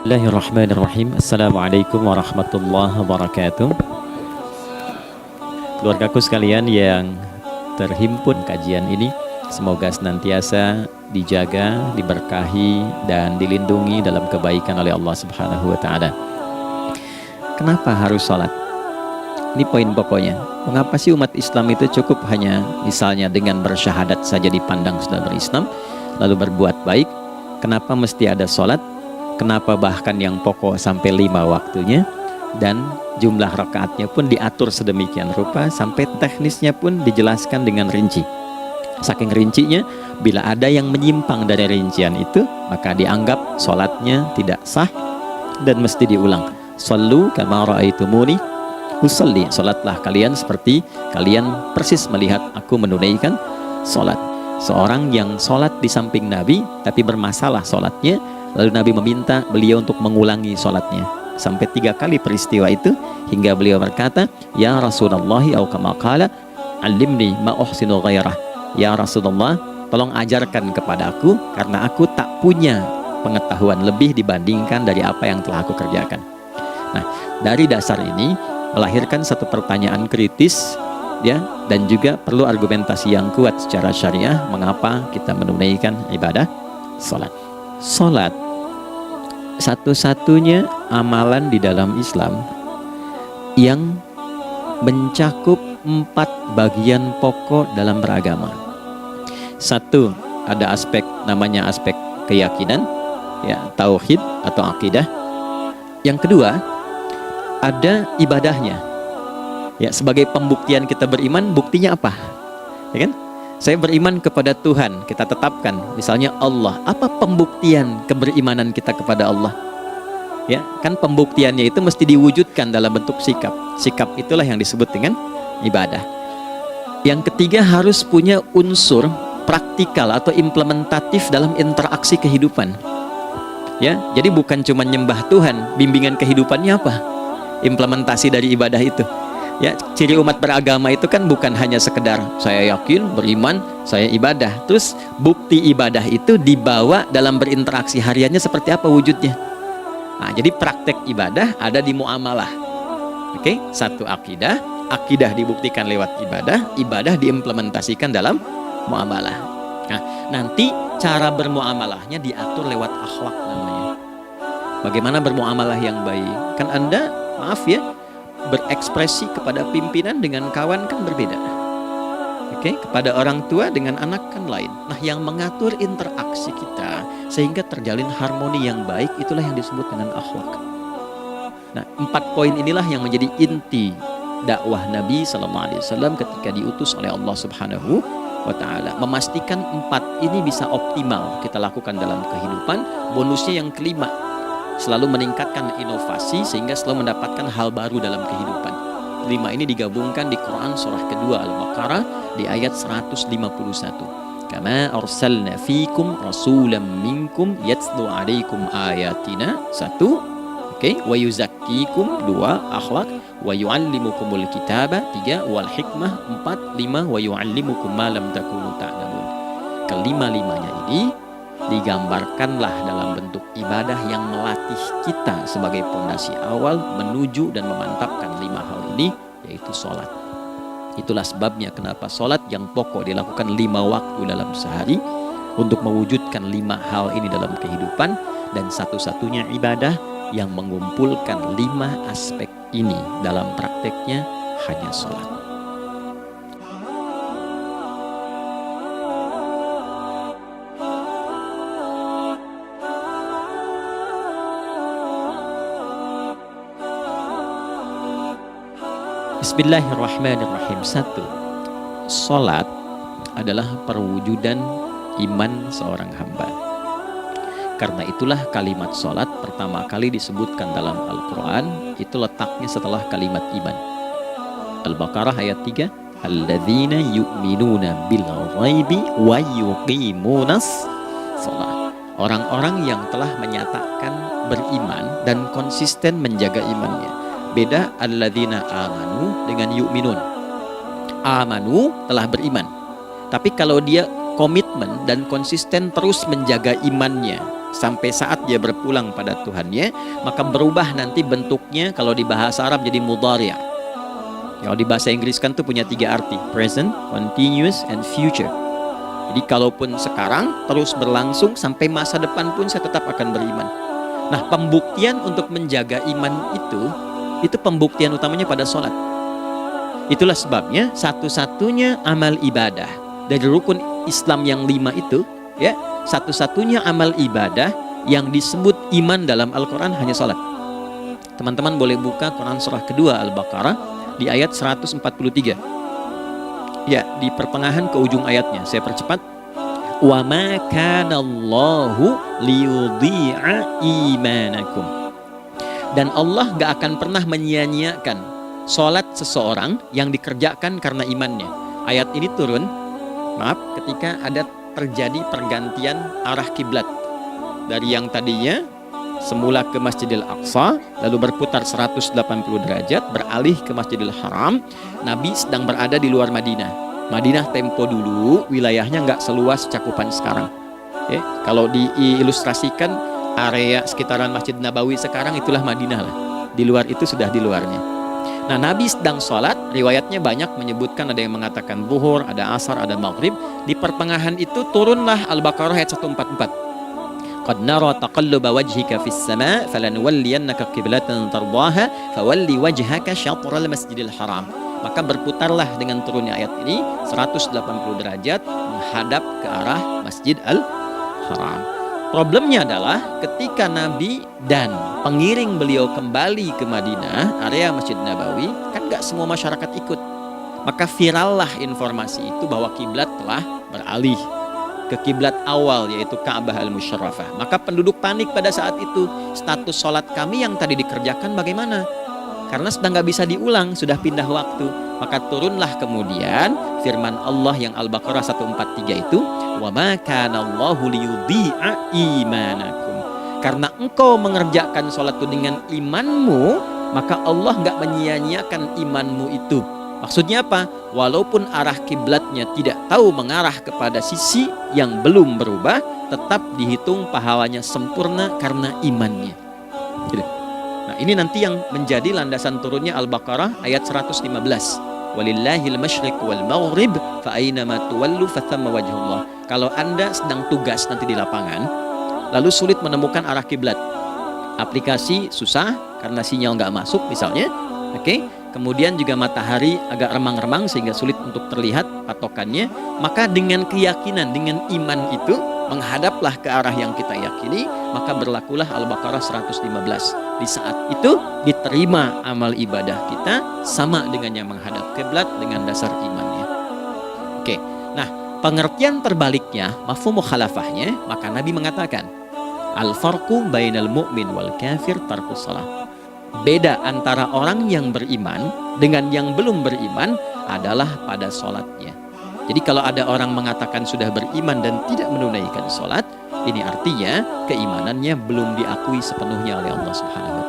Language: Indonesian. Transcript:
Bismillahirrahmanirrahim. Assalamualaikum warahmatullahi wabarakatuh. Keluargaku sekalian yang terhimpun kajian ini, semoga senantiasa dijaga, diberkahi, dan dilindungi dalam kebaikan oleh Allah Subhanahu wa Ta'ala. Kenapa harus sholat? Ini poin pokoknya. Mengapa sih umat Islam itu cukup hanya misalnya dengan bersyahadat saja dipandang sudah berislam, lalu berbuat baik? Kenapa mesti ada sholat? Kenapa bahkan yang pokok sampai 5 waktunya, dan jumlah rakaatnya pun diatur sedemikian rupa sampai teknisnya pun dijelaskan dengan rinci. Saking rincinya, bila ada yang menyimpang dari rincian itu, maka dianggap sholatnya tidak sah dan mesti diulang. Shallu kama ra'aitumuni usalli. Sholatlah kalian seperti kalian persis melihat aku menunaikan sholat. Seorang yang sholat di samping Nabi tapi bermasalah sholatnya, lalu Nabi meminta beliau untuk mengulangi sholatnya sampai 3 kali peristiwa itu, hingga beliau berkata, ya Rasulullah au kama qala alimni ma uhsinu ghairah. Ya Rasulullah, tolong ajarkan kepada aku karena aku tak punya pengetahuan lebih dibandingkan dari apa yang telah aku kerjakan. Nah, dari dasar ini melahirkan satu pertanyaan kritis, ya, dan juga perlu argumentasi yang kuat secara syariah mengapa kita menunaikan ibadah sholat. Sholat satu-satunya amalan di dalam Islam yang mencakup 4 bagian pokok dalam beragama. Satu, ada aspek namanya aspek keyakinan, ya, tauhid atau akidah. Yang kedua, ada ibadahnya, ya, sebagai pembuktian kita beriman. Buktinya apa? Ya kan? Saya beriman kepada Tuhan, kita tetapkan misalnya Allah. Apa pembuktian keberimanan kita kepada Allah? Ya, kan pembuktiannya itu mesti diwujudkan dalam bentuk sikap. Sikap itulah yang disebut dengan ibadah. Yang ketiga, harus punya unsur praktikal atau implementatif dalam interaksi kehidupan. Ya, jadi bukan cuma nyembah Tuhan, bimbingan kehidupannya apa? Implementasi dari ibadah itu. Ya, ciri umat beragama itu kan bukan hanya sekedar saya yakin, beriman, saya ibadah. Terus bukti ibadah itu dibawa dalam berinteraksi hariannya seperti apa wujudnya. Nah, jadi praktek ibadah ada di muamalah. Oke, satu akidah, akidah dibuktikan lewat ibadah, ibadah diimplementasikan dalam muamalah. Nah, nanti cara bermuamalahnya diatur lewat akhlak namanya. Bagaimana bermuamalah yang baik? Kan Anda, maaf ya, berekspresi kepada pimpinan dengan kawan kan berbeda. Oke, kepada orang tua dengan anak kan lain. Nah, yang mengatur interaksi kita sehingga terjalin harmoni yang baik, itulah yang disebut dengan akhlak. Nah, 4 poin inilah yang menjadi inti dakwah Nabi SAW ketika diutus oleh Allah Subhanahu wa Ta'ala. Memastikan 4 ini bisa optimal kita lakukan dalam kehidupan. Bonusnya yang kelima, selalu meningkatkan inovasi sehingga selalu mendapatkan hal baru dalam kehidupan. 5 ini digabungkan di Quran surah kedua Al-Baqarah di ayat 151. Kama arsalna fikum rasulam minkum yatslu alaikum ayatina. 1, oke, wa yuzakkikum. 2, akhlak. Wa yuallimukumul kitaba. 3, wal hikmah. 4, 5, wa yuallimukum ma lam takunu ta'lamun. Kelima-limanya ini digambarkanlah dalam bentuk ibadah yang melatih kita sebagai pondasi awal menuju dan memantapkan 5 hal ini, yaitu sholat. Itulah sebabnya kenapa sholat yang pokok dilakukan 5 waktu dalam sehari untuk mewujudkan 5 hal ini dalam kehidupan, dan satu-satunya ibadah yang mengumpulkan 5 aspek ini dalam prakteknya hanya sholat. Bismillahirrahmanirrahim. 1. Salat adalah perwujudan iman seorang hamba. Karena itulah kalimat salat pertama kali disebutkan dalam Al-Quran, itu letaknya setelah kalimat iman. Al-Baqarah ayat 3, alladzina yu'minuna bil ghaibi wa yuqimunas shalah. Orang-orang yang telah menyatakan beriman dan konsisten menjaga imannya. Beda alladzina amanu dengan yu'minun. Amanu telah beriman, tapi kalau dia komitmen dan konsisten terus menjaga imannya, sampai saat dia berpulang pada Tuhannya, maka berubah nanti bentuknya kalau di bahasa Arab jadi mudhari'. Kalau di bahasa Inggris kan tuh punya 3 arti, present, continuous, and future. Jadi kalaupun sekarang terus berlangsung sampai masa depan pun saya tetap akan beriman. Nah, pembuktian untuk menjaga iman itu pembuktian utamanya pada sholat. Itulah sebabnya satu-satunya amal ibadah dari rukun Islam yang 5 itu, ya, satu-satunya amal ibadah yang disebut iman dalam Al-Quran hanya sholat. Teman-teman boleh buka Quran surah kedua Al-Baqarah di ayat 143. Ya, di pertengahan ke ujung ayatnya, saya percepat. Wa ma kana Allahu liyudhi'a imanakum. Dan Allah gak akan pernah menyia-nyiakan sholat seseorang yang dikerjakan karena imannya. Ayat ini turun, ketika ada terjadi pergantian arah kiblat dari yang tadinya semula ke Masjidil Aqsa, lalu berputar 180 derajat beralih ke Masjidil Haram. Nabi sedang berada di luar Madinah. Madinah tempo dulu wilayahnya nggak seluas cakupan sekarang. Kalau diilustrasikan area sekitaran Masjid Nabawi sekarang itulah Madinah lah. Di luar itu sudah di luarnya. Nah, Nabi sedang sholat, riwayatnya banyak menyebutkan, ada yang mengatakan zuhur, ada asar, ada maghrib. Di pertengahan itu turunlah Al-Baqarah ayat 144. Qad nara taqalluba wajhika fis sama' falanuwalliyannaka qiblatan tardaha fawalli wajhaka syatral masjidil haram. Maka berputarlah dengan turunnya ayat ini 180 derajat menghadap ke arah Masjid Al-Haram. Problemnya adalah ketika Nabi dan pengiring beliau kembali ke Madinah, area Masjid Nabawi, kan gak semua masyarakat ikut. Maka virallah informasi itu bahwa kiblat telah beralih ke kiblat awal, yaitu Ka'bah Al-Musyarrafah. Maka penduduk panik pada saat itu. Status sholat kami yang tadi dikerjakan bagaimana? Karena sedang gak bisa diulang, sudah pindah waktu. Maka turunlah kemudian firman Allah yang Al-Baqarah 143 itu, wa ma kana Allahu liyudhi'a imanakum. Karena engkau mengerjakan sholat itu dengan imanmu, maka Allah gak menyia-nyiakan imanmu itu. Maksudnya apa? Walaupun arah kiblatnya tidak tahu mengarah kepada sisi yang belum berubah, tetap dihitung pahalanya sempurna karena imannya. Gitu. Nah, ini nanti yang menjadi landasan turunnya Al-Baqarah ayat 115. Walillahil masyriq wal maghrib fa aynama tuwallu fathamma wajhullah. Kalau Anda sedang tugas nanti di lapangan, lalu sulit menemukan arah kiblat, aplikasi susah karena sinyal nggak masuk misalnya, kemudian juga matahari agak remang-remang sehingga sulit untuk terlihat patokannya, maka dengan keyakinan, dengan iman itu, menghadaplah ke arah yang kita yakini, maka berlakulah Al-Baqarah 115. Di saat itu diterima amal ibadah kita sama dengan yang menghadap kiblat dengan dasar imannya. Nah, pengertian terbaliknya, mafhum mukhalafahnya, maka Nabi mengatakan, al-farqu bainal mu'min wal kafir tarkus shalah. Beda antara orang yang beriman dengan yang belum beriman adalah pada sholatnya. Jadi kalau ada orang mengatakan sudah beriman dan tidak menunaikan sholat, ini artinya keimanannya belum diakui sepenuhnya oleh Allah Subhanahu wa Ta'ala.